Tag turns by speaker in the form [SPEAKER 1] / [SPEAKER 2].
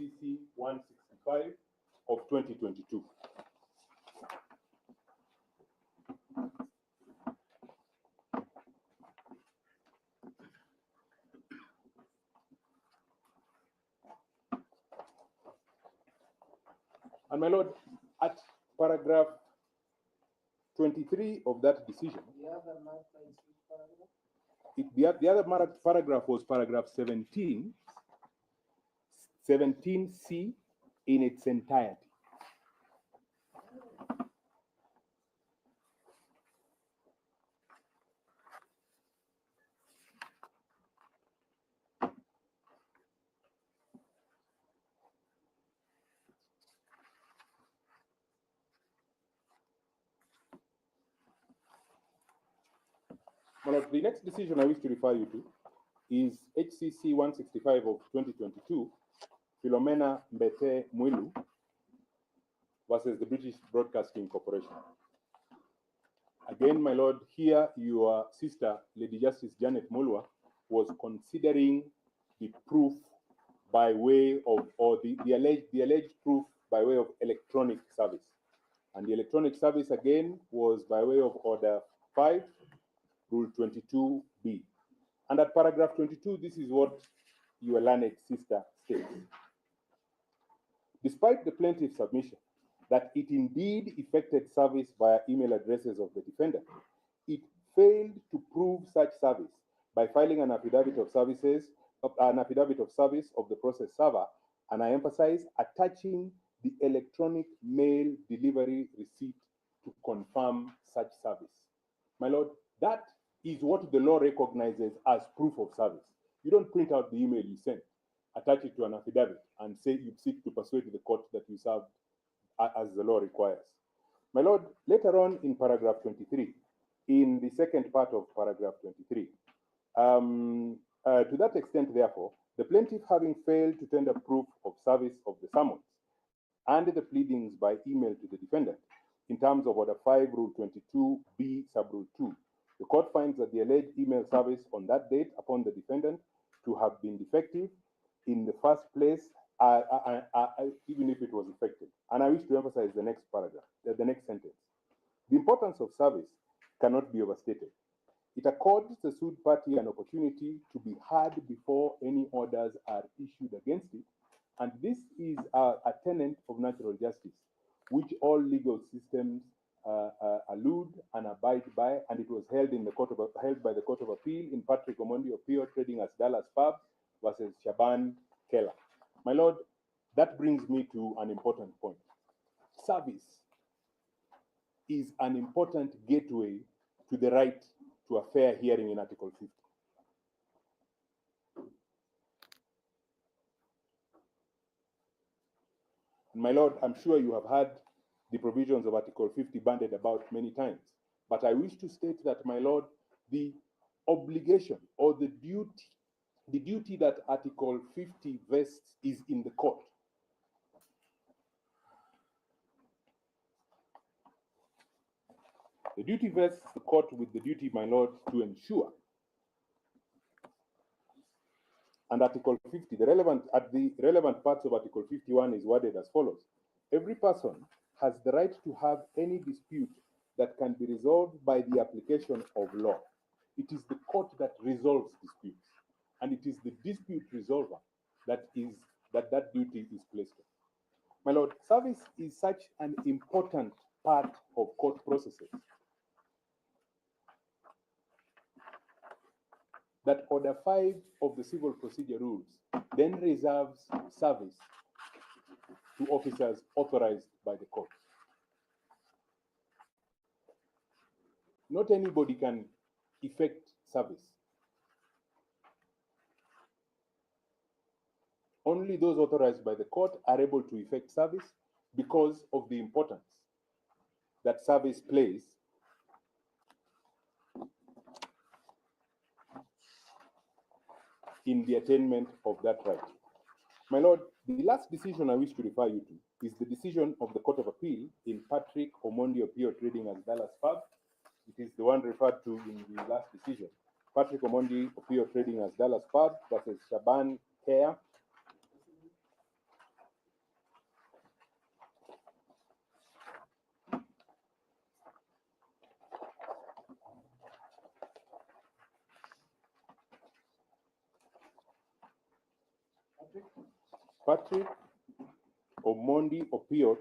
[SPEAKER 1] HCC 165 of 2022. And my lord, at paragraph 23 of that decision, the other paragraph was paragraph 17C in its entirety. Well, the next decision I wish to refer you to is HCC 165 of 2022, Philomena Mbete Mwilu versus the British Broadcasting Corporation. Again, my lord, here your sister, Lady Justice Janet Mulwa, was considering the proof by way of, or the alleged proof by way of electronic service. And the electronic service again was by way of Order 5, Rule 22B. And at paragraph 22, this is what your learned sister states. Despite the plaintiff's submission that it indeed effected service via email addresses of the defendant, it failed to prove such service by filing an affidavit of service of the process server, and I emphasize attaching the electronic mail delivery receipt to confirm such service. My lord, that is what the law recognizes as proof of service. You don't print out the email you sent, attach it to an affidavit, and say you seek to persuade the court that you served as the law requires. My lord, later on in paragraph 23, in the second part of paragraph 23, to that extent, therefore, the plaintiff having failed to tender proof of service of the summons and the pleadings by email to the defendant in terms of Order 5, Rule 22B, Sub Rule 2, the court finds that the alleged email service on that date upon the defendant to have been defective in the first place, even if it was effective. And I wish to emphasize the next paragraph, the next sentence. The importance of service cannot be overstated. It accords the sued party an opportunity to be heard before any orders are issued against it. And this is a tenet of natural justice, which all legal systems allude and abide by, and it was held by the Court of Appeal in Patrick Omondi Opio trading as Dallas Pub versus Shaban Keller. My lord, that brings me to an important point. Service is an important gateway to the right to a fair hearing in Article 50. My lord, I'm sure you have heard the provisions of Article 50 bandied about many times, but I wish to state that, my lord, the obligation or the duty that Article 50 vests is in the court. The duty vests the court with the duty, my lord, to ensure. And Article 50, the relevant parts of Article 51 is worded as follows. Every person has the right to have any dispute that can be resolved by the application of law. It is the court that resolves disputes, and it is the dispute resolver that duty is placed on. My lord, service is such an important part of court processes that Order 5 of the Civil Procedure Rules then reserves service to officers authorized by the court. Not anybody can effect service. Only those authorized by the court are able to effect service because of the importance that service plays in the attainment of that right. My lord, the last decision I wish to refer you to is the decision of the Court of Appeal in Patrick Omondi Opio trading as Dallas Pub. It is the one referred to in the last decision. Patrick Omondi Opio trading as Dallas Pub versus Shaban Care. Patrick Omondi Opio,